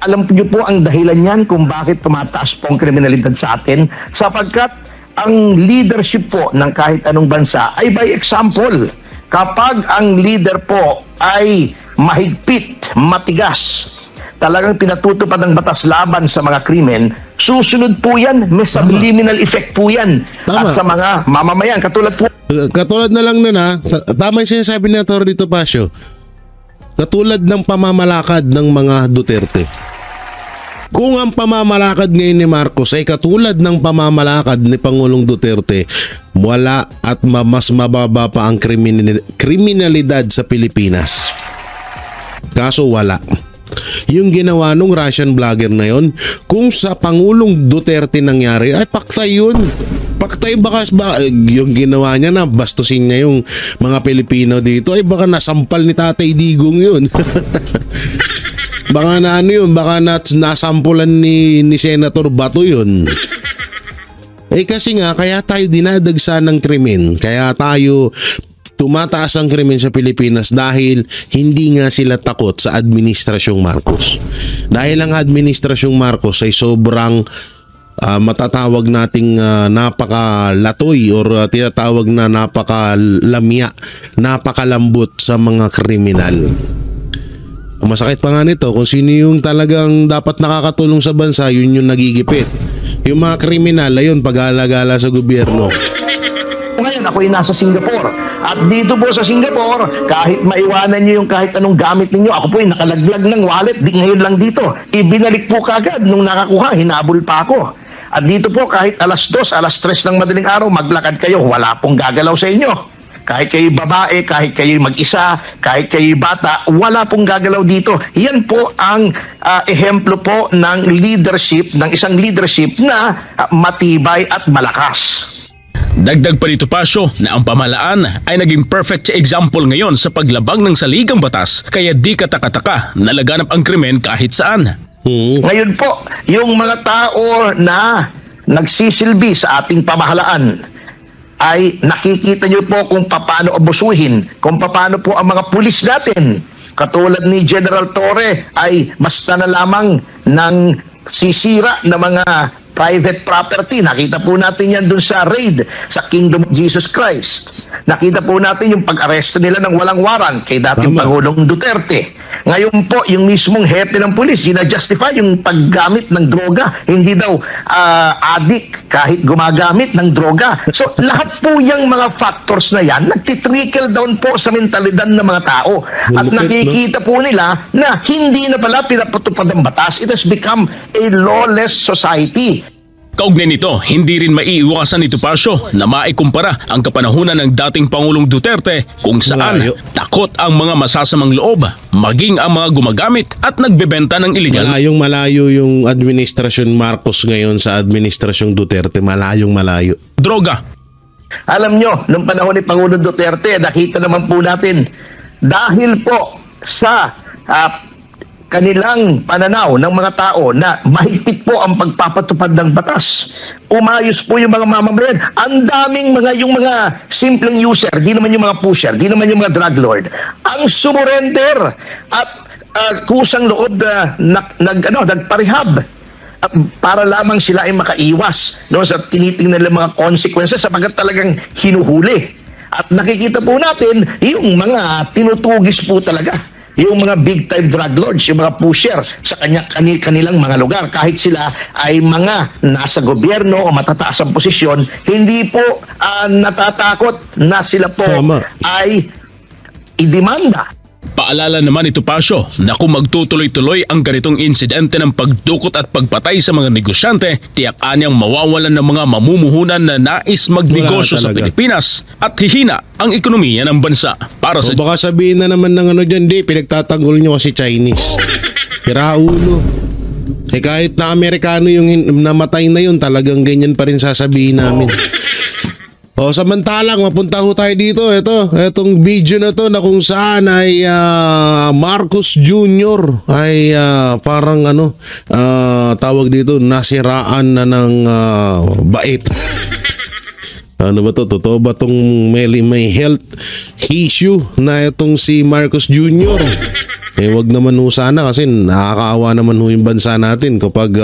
Alam niyo po ang dahilan niyan kung bakit tumataas po ang kriminalidad sa atin, sapagkat ang leadership po ng kahit anong bansa ay by example. Kapag ang leader po ay mahigpit, matigas, talagang pinatutupad ng batas laban sa mga krimen, susunod po yan, may subliminal effect po yan. Tama. At sa mga mamamayan, katulad na lang nun, tama yung sinasabi ni Atty. Topacio, katulad ng pamamalakad ng mga Duterte. Kung ang pamamalakad ngayon ni Marcos ay katulad ng pamamalakad ni Pangulong Duterte, wala at mas mababa pa ang kriminalidad sa Pilipinas. Kaso wala. Yung ginawa nung Russian vlogger na yon, kung sa Pangulong Duterte nangyari, ay paktay yun. Paktay, yung ginawa niya na bastusin niya yung mga Pilipino dito, ay baka nasampal ni Tatay Digong yun. Baka nasampulan ni Senator Bato yun. Kasi nga, kaya tayo dinadagsa ng krimen, kaya tayo tumataas ang krimen sa Pilipinas dahil hindi nga sila takot sa Administrasyong Marcos. Dahil ang Administrasyong Marcos ay sobrang matatawag nating napakalatoy or tinatawag na napakalamya, napakalambot sa mga kriminal. Ang masakit pa nga nito, kung sino yung talagang dapat nakakatulong sa bansa, yun yung nagigipit. Yung mga kriminal, ayun, pag-alagala sa gobyerno. Ngayon, ako ay nasa Singapore. At dito po sa Singapore, kahit maiwanan nyo yung kahit anong gamit ninyo, ako po ay nakalaglag ng wallet, ngayon lang dito. Ibinalik po kagad nung nakakuha, hinabol pa ako. At dito po, kahit alas 2, alas 3 ng madaling araw, maglakad kayo, wala pong gagalaw sa inyo. Kahit kayo babae, kahit kayo mag-isa, kahit kayo bata, wala pong gagalaw dito. Yan po ang ehemplo po ng leadership, ng isang leadership na matibay at malakas. Dagdag pa ni Topacio na ang pamahalaan ay naging perfect example ngayon sa paglabag ng saligang batas, kaya di katakataka na laganap ang krimen kahit saan. Ngayon po, yung mga tao na nagsisilbi sa ating pamahalaan, ay nakikita nyo po kung paano abusuhin, kung paano po ang mga pulis natin. Katulad ni General Torre ay basta na lamang ng sisira na mga private property. Nakita po natin yan dun sa raid sa Kingdom of Jesus Christ. Nakita po natin yung pag-aresto nila ng walang warrant kay dating Pangulong Duterte. Ngayon po, yung mismong hepe ng pulis, gina-justify yung paggamit ng droga. Hindi daw addict kahit gumagamit ng droga. So, lahat po yung mga factors na yan, nagtitrickle down po sa mentalidad ng mga tao. At nakikita po nila na hindi na pala pinapatupad ang batas. It has become a lawless society. Kaugnay nito, hindi rin maiiwasan ni Topacio na maikumpara ang kapanahunan ng dating Pangulong Duterte kung saan Malayo. takot ang mga masasamang loob, maging ang mga gumagamit at nagbebenta ng iligal. Malayo yung administrasyon Marcos ngayon sa administrasyong Duterte. Malayo. Droga. Alam nyo, nung panahon ni Pangulong Duterte, nakita naman po natin, dahil po sa kanilang pananaw ng mga tao na mahigpit po ang pagpapatupad ng batas. Umayos po yung mga mamamayan. Ang daming yung mga simpleng user, di naman yung mga pusher, di naman yung mga drug lord, ang sumurrender at kusang loob nagparehab para lamang sila ay makaiwas sa tinitingnan ng mga consequences sapagkat talagang hinuhuli. At nakikita po natin yung mga tinutugis po talaga, yung mga big time drug lords, yung mga pusher sa kanilang mga lugar. Kahit sila ay mga nasa gobyerno o matataas ang posisyon, hindi po natatakot na sila po ay idemanda. Paalala naman ni Topacio na kung magtutuloy-tuloy ang ganitong insidente ng pagdukot at pagpatay sa mga negosyante, tiyak anyang mawawalan ng mga mamumuhunan na nais magnegosyo sa Pilipinas at hihina ang ekonomiya ng bansa. Para sa baka sabihin na naman ng dyan, di, pinagtatanggol nyo kasi Chinese. Kiraulo. Kahit na Amerikano yung namatay na yun, talagang ganyan pa rin sasabihin namin. Samantalang mapunta ho tayo dito. Etong video na to na kung saan ay Marcos Jr. ay parang tawag dito, nasiraan na ng bait. Ano ba to? Totoo ba tong may health issue na itong si Marcos Jr.? Wag naman ho sana kasi nakakaawa naman ho yung bansa natin kapag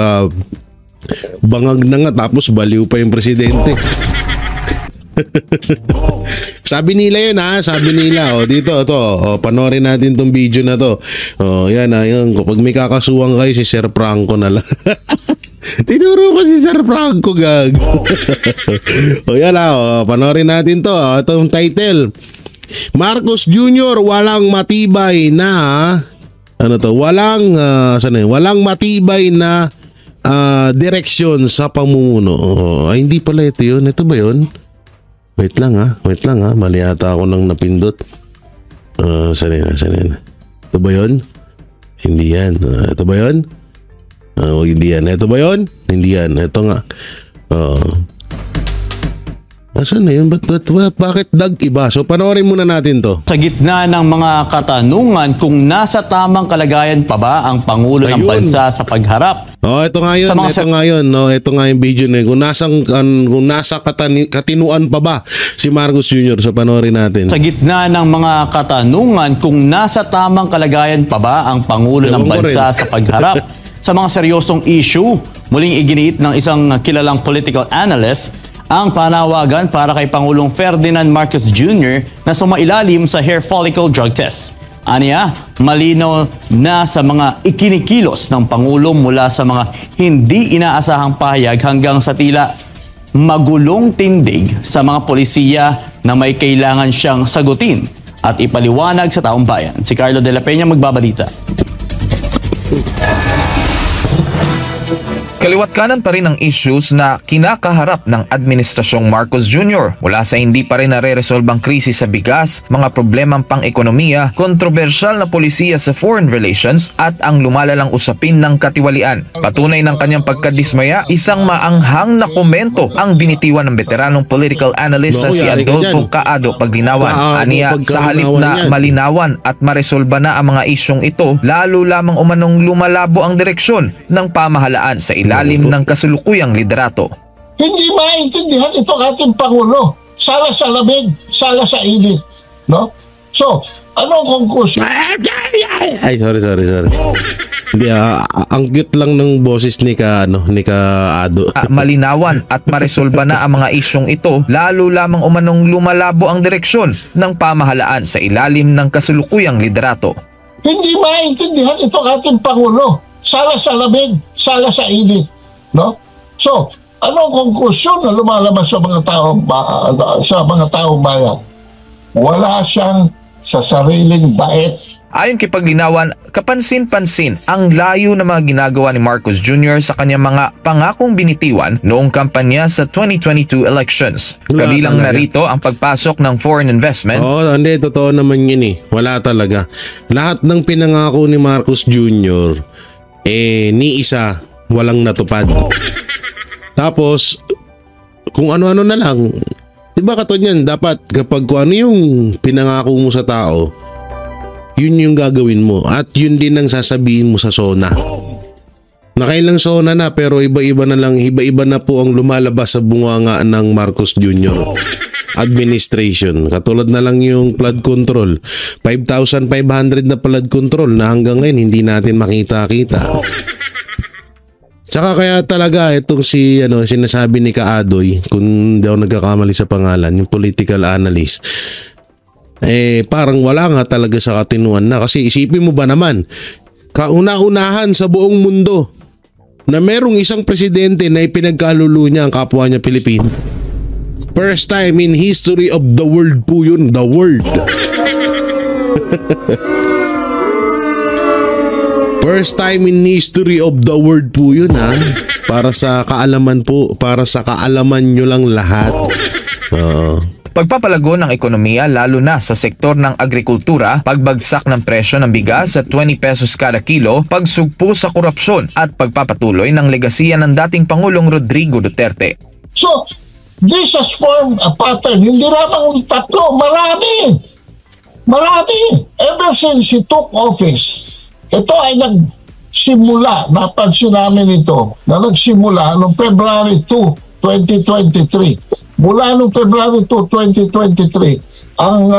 bangag na nga tapos baliw pa yung presidente. Sabi nila yun sabi nila dito panoorin natin tong video na to. Yan kapag may kakasuwang kayo si Sir Franco na lang. Tinuro ko si Sir Franco gag. Yan panoorin natin to. Itong title, Marcos Jr. walang matibay na walang matibay na direksyon sa pamumuno. Hindi pala ito yun. Ito ba yun? Wait lang mali ata ako nang napindot. Saan yan? Ito ba yun? Hindi yan. Ito ba yun? Hindi yan. Ito ba yun? Hindi yan. Ito nga. Asan na yun? Bakit dag-iba? So panoorin muna natin to. Sa gitna ng mga katanungan kung nasa tamang kalagayan pa ba ang Pangulo ng Bansa sa pagharap. Ito nga yun. Ito nga yung video na yun. Kung nasa katinuan pa ba si Marcos Jr. So panoorin natin. Sa gitna ng mga katanungan kung nasa tamang kalagayan pa ba ang Pangulo ng Bansa sa pagharap sa mga seryosong issue, muling iginiit ng isang kilalang political analyst ang panawagan para kay Pangulong Ferdinand Marcos Jr. na sumailalim sa hair follicle drug test. Aniya, malinaw na sa mga ikinikilos ng Pangulo mula sa mga hindi inaasahang pahayag hanggang sa tila magulong tindig sa mga polisiya na may kailangan siyang sagutin at ipaliwanag sa taong bayan. Si Carlo de la Peña magbabalita. Kaliwat kanan pa rin ang issues na kinakaharap ng Administrasyong Marcos Jr. mula sa hindi pa rin nare-resolbang krisis sa bigas, mga problemang pang-ekonomiya, kontrobersyal na polisiya sa foreign relations at ang lumalalang usapin ng katiwalian. Patunay ng kanyang pagkadismaya, isang maanghang na komento ang binitiwan ng veteranong political analyst na si Adolfo Caado Paglinawan. Aniya, sa halip na malinawan at maresolba na ang mga isyong ito, lalo lamang umanong lumalabo ang direksyon ng pamahalaan sa ilalim ng kasulukuyang liderato. Hindi maintindihan ito ating Pangulo. Sala sa lamig, sala sa init. No? So, anong konklusyon? Ay, sorry. Hindi, ang cute lang ng boses ni Ado. Malinawan at maresolba na ang mga isyong ito, lalo lamang umanong lumalabo ang direksyon ng pamahalaan sa ilalim ng kasulukuyang liderato. Hindi maintindihan ito ating Pangulo. Sala sa lamig, sala sa init. No? So, anong konklusyon na lumalabas sa mga taong bayan? Wala siyang sa sariling bait. Ayon kay Paglinawan, kapansin-pansin ang layo na mga ginagawa ni Marcos Jr. sa kanyang mga pangakong binitiwan noong kampanya sa 2022 elections. Kabilang na rito ang pagpasok ng foreign investment. Hindi, totoo naman yun eh. Wala talaga. Lahat ng pinangako ni Marcos Jr. Ni isa walang natupad. Tapos, kung ano-ano na lang, diba katulad yan, dapat kapag kung ano yung pinangako mo sa tao, yun yung gagawin mo at yun din ang sasabihin mo sa SONA. Nakailang SONA na pero iba-iba na po ang lumalabas sa bunganga ng Marcos Jr. administration. Katulad na lang yung flood control. 5,500 na flood control na hanggang ngayon hindi natin makita-kita. Tsaka kaya talaga itong sinasabi ni Kaadoy, kung daw nagkakamali sa pangalan, yung political analyst, parang wala nga talaga sa katinuan na. Kasi isipin mo ba naman, kauna-unahan sa buong mundo na merong isang presidente na ipinagkalulu niya ang kapwa niya Pilipino. First time in history of the world po yun, the world. First time in history of the world po yun, ha. Para sa kaalaman po, para sa kaalaman nyo lang lahat. Pagpapalago ng ekonomiya lalo na sa sektor ng agrikultura, pagbagsak ng presyo ng bigas sa 20 pesos kada kilo, pagsugpo sa korupsyon at pagpapatuloy ng legasiya ng dating Pangulong Rodrigo Duterte. So, this has formed a pattern. Hindi lamang tatlo, marami. Ever since he took office, ito ay nagsimula, napansin namin ito, na nagsimula noong February 2, 2023. Mula noong February 2, 2023, ang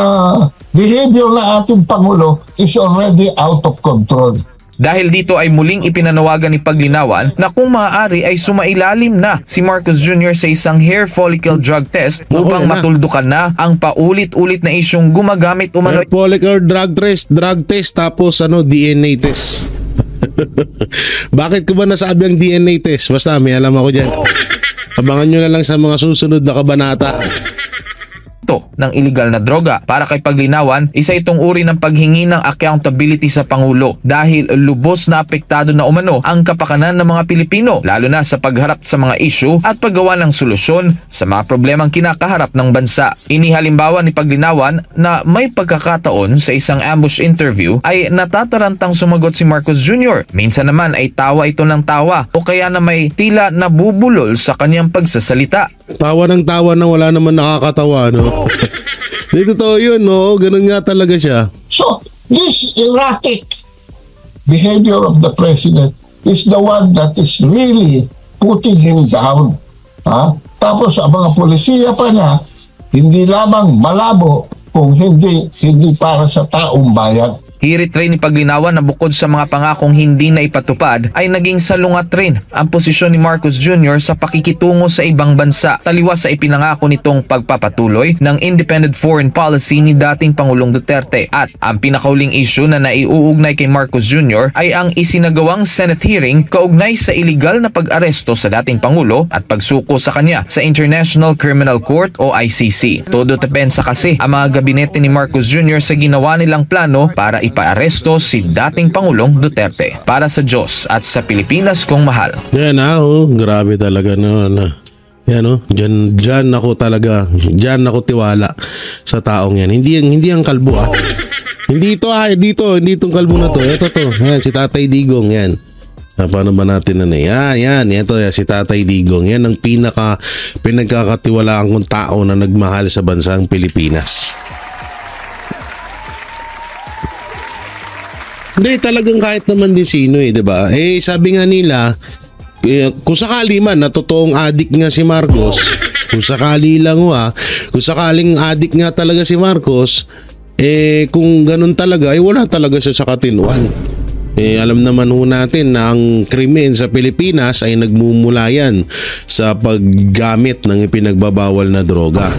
behavior ng ating Pangulo is already out of control. Dahil dito ay muling ipinanawagan ni Paglinawan na kung maaari ay sumailalim na si Marcos Jr. sa isang hair follicle drug test upang matuldukan na ang paulit-ulit na isyong gumagamit umano. Hair follicle drug test tapos DNA test. Bakit ko ba nasabi ang DNA test? Basta may alam ako dyan. Abangan nyo na lang sa mga susunod na kabanata ng iligal na droga. Para kay Paglinawan, isa itong uri ng paghingi ng accountability sa Pangulo dahil lubos na apektado na umano ang kapakanan ng mga Pilipino, lalo na sa pagharap sa mga issue at paggawa ng solusyon sa mga problemang kinakaharap ng bansa. Inihalimbawa ni Paglinawan na may pagkakataon sa isang ambush interview ay natatarantang sumagot si Marcos Jr. Minsan naman ay tawa ito ng tawa o kaya na may tila nabubulol sa kanyang pagsasalita. Tawa ng tawa na wala naman nakakatawa, no? Dito totoo yun, no? Ganun nga talaga siya. So, this erratic behavior of the president is the one that is really putting him down. Tapos, ang mga polisiya pa niya, hindi lamang malabo kung hindi para sa taong bayan. Hirit rin ni Paglinawan na bukod sa mga pangakong hindi na ipatupad ay naging salungat rin ang posisyon ni Marcos Jr. sa pakikitungo sa ibang bansa, taliwas sa ipinangako nitong pagpapatuloy ng independent foreign policy ni dating Pangulong Duterte. At ang pinakauling issue na naiuugnay kay Marcos Jr. ay ang isinagawang Senate hearing kaugnay sa iligal na pag-aresto sa dating Pangulo at pagsuko sa kanya sa International Criminal Court o ICC. Todo depensa kasi ang mga gabinete ni Marcos Jr. sa ginawa nilang plano para ipaaresto si dating Pangulong Duterte. Para sa Diyos at sa Pilipinas kong mahal. Yan grabe talaga no. Yan Diyan ako talaga, diyan ako tiwala sa taong yan. Hindi ang kalbo Hindi itong kalbo na to. Ito to. Yan si Tatay Digong yan. Paano ba natin yan? Ito si Tatay Digong. Yan ang pinagkakatiwalaan kong tao na nagmahal sa bansang Pilipinas. Hindi, talagang kahit naman din sino diba? Sabi nga nila, kung sakali man na totoong adik nga si Marcos, kung sakali lang kung sakaling adik nga talaga si Marcos, kung ganun talaga, wala talaga siya sa katinuan. Alam naman natin na ang krimen sa Pilipinas ay nagmumula yan sa paggamit ng ipinagbabawal na droga.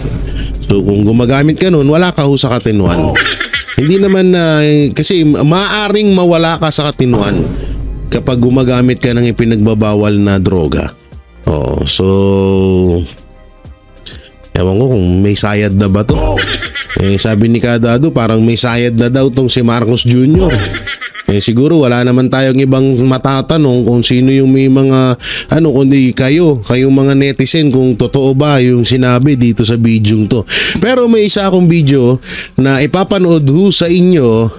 So kung gumagamit ka nun, wala ka sa katinuan. Hindi naman kasi maaaring mawala ka sa katinuan kapag gumagamit ka ng ipinagbabawal na droga. So ewan ko kung may sayad na ba to. Sabi ni Kadado, parang may sayad na daw tong si Marcos Jr. Siguro wala naman tayong ibang matatanong kung sino yung may mga kundi kayong mga netizen, kung totoo ba yung sinabi dito sa video to. Pero may isa akong video na ipapanood sa inyo.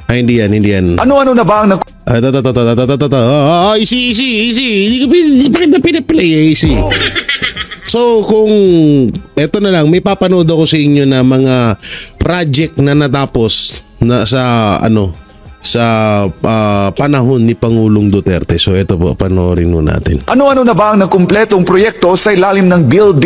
Hindi yan. Ano-ano na ba ang easy. Hindi pa kita pinaplay, easy. So kung eto na lang, may papanood ako sa inyo na mga project na natapos na sa panahon ni Pangulong Duterte. So ito po, panoorin mo natin. Ano-ano na ba ang nakumpletong proyekto sa ilalim ng Build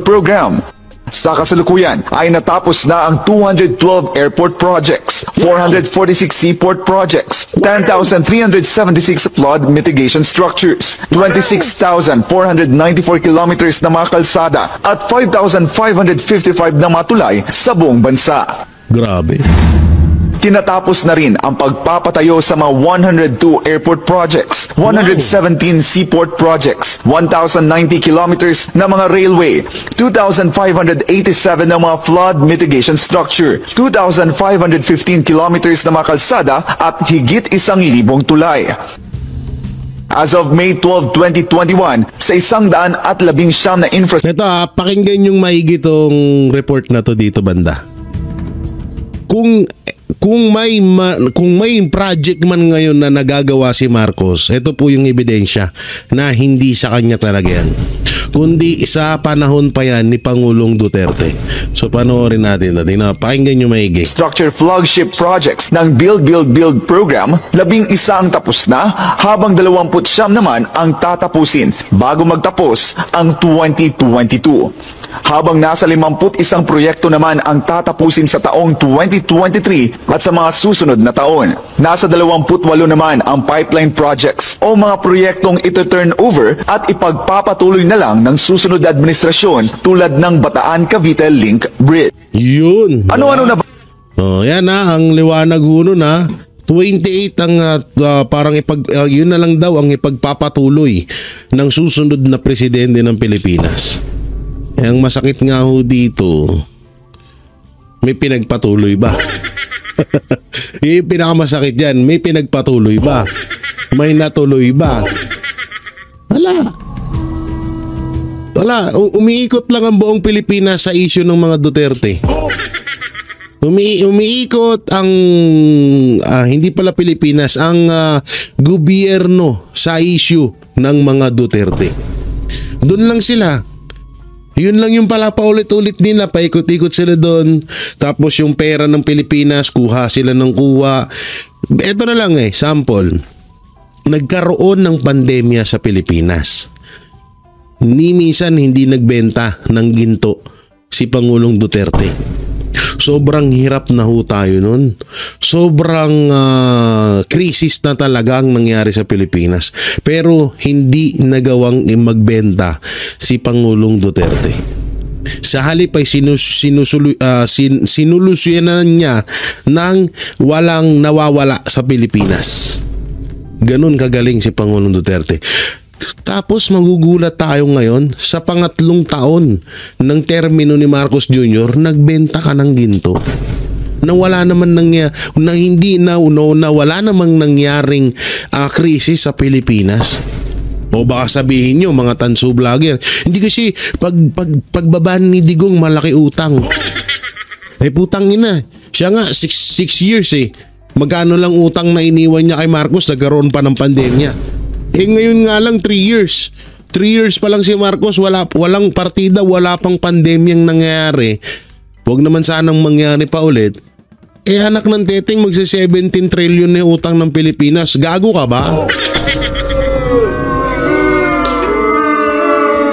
program? Sa kasalukuyan ay natapos na ang 212 airport projects, 446 seaport projects, 10,376 flood mitigation structures, 26,494 kilometers na mga kalsada at 5,555 na matulay sa buong bansa. Grabe. Tinatapos na rin ang pagpapatayo sa mga 102 airport projects, 117 seaport projects, 1,090 kilometers na mga railway, 2,587 na mga flood mitigation structure, 2,515 kilometers na mga kalsada at higit 1,000 tulay. As of May 12, 2021, sa 119 na infrastructure. Ito pakinggan yung maigi tong report na to dito banda. Kung may project man ngayon na nagagawa si Marcos, ito po yung ebidensya na hindi sa kanya talaga yan, kundi sa panahon pa yan ni Pangulong Duterte. So panoorin natin. Pakinggan nyo maigi. Structure flagship projects ng Build program, 11 ang tapos na, habang 29 naman ang tatapusin bago magtapos ang 2022. Habang nasa 51 proyekto naman ang tatapusin sa taong 2023 at sa mga susunod na taon. Nasa 28 naman ang pipeline projects o mga proyektong ito-turn over at ipagpapatuloy na lang ng susunod na administrasyon tulad ng Bataan-Cavite Link Bridge. Yun. Ano-ano na ba? Yan ang liwanag huno na 28 ang parang yun na lang daw ang ipagpapatuloy ng susunod na presidente ng Pilipinas. Ang masakit nga ho dito, may pinagpatuloy ba? Yung pinakamasakit yan, may pinagpatuloy ba? May natuloy ba? Wala. Umiikot lang ang buong Pilipinas sa issue ng mga Duterte. Umiikot ang hindi pala Pilipinas, ang gobyerno sa issue ng mga Duterte. Doon lang sila. Yun lang yung pala paulit-ulit nila, paikot-ikot sila doon. Tapos yung pera ng Pilipinas, kuha sila ng kuha. Ito na lang sample. Nagkaroon ng pandemya sa Pilipinas. Ni minsan hindi nagbenta ng ginto si Pangulong Duterte. Sobrang hirap na ho tayo nun. Sobrang krisis na talaga ang nangyari sa Pilipinas. Pero hindi nagawang magbenta si Pangulong Duterte. Sa halip ay sinulusyonan niya ng walang nawawala sa Pilipinas. Ganun kagaling si Pangulong Duterte. Tapos magugulat tayo ngayon sa pangatlong taon ng termino ni Marcos Jr. nagbenta ka ng ginto na wala naman wala namang nangyaring krisis sa Pilipinas. O baka sabihin nyo mga tanso vlogger, hindi kasi pagbaba ni Digong malaki utang. Putang ina, siya nga 6 years magkano lang utang na iniwan niya kay Marcos, nagkaroon pa ng pandemya. Ngayon nga lang 3 years. 3 years pa lang si Marcos, walang partida, wala pang pandemyang nangyayari. Huwag naman sanang mangyari pa ulit. Anak ng teteng, magsa-17 trillion na utang ng Pilipinas. Gago ka ba?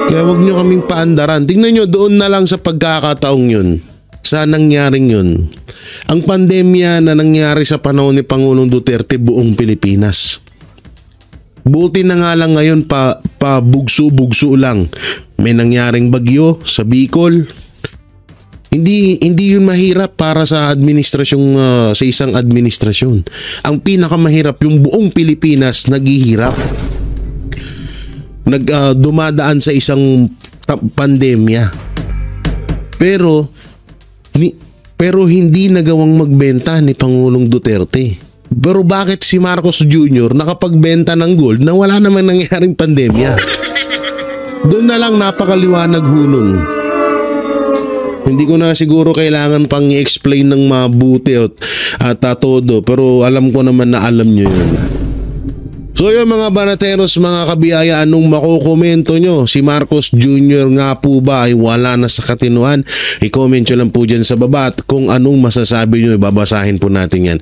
Kaya huwag nyo kaming paandaran. Tingnan nyo, doon na lang sa pagkakataong yun, sa nangyaring yun. Ang pandemya na nangyari sa panahon ni Pangulong Duterte, buong Pilipinas. Buti na nga lang ngayon pa bugso-bugso lang. May nangyaring bagyo sa Bicol. Hindi yun mahirap para sa administrasyong sa isang administrasyon. Ang pinakamahirap yung buong Pilipinas naghihirap. Dumadaan sa isang pandemya. Pero pero hindi nagawang magbenta ni Pangulong Duterte. Pero bakit si Marcos Jr. nakapagbenta ng gold na wala namang nangyaring pandemya? Doon na lang napakaliwanag hunong. Hindi ko na siguro kailangan pang i-explain ng mabuti at todo, pero alam ko naman na alam nyo yun. So yung mga banateros, mga kabiyaya, anong makukomento nyo? Si Marcos Jr. nga po ba ay wala na sa katinuan? I-comment nyo lang po dyan sa baba at kung anong masasabi nyo, babasahin po natin yan.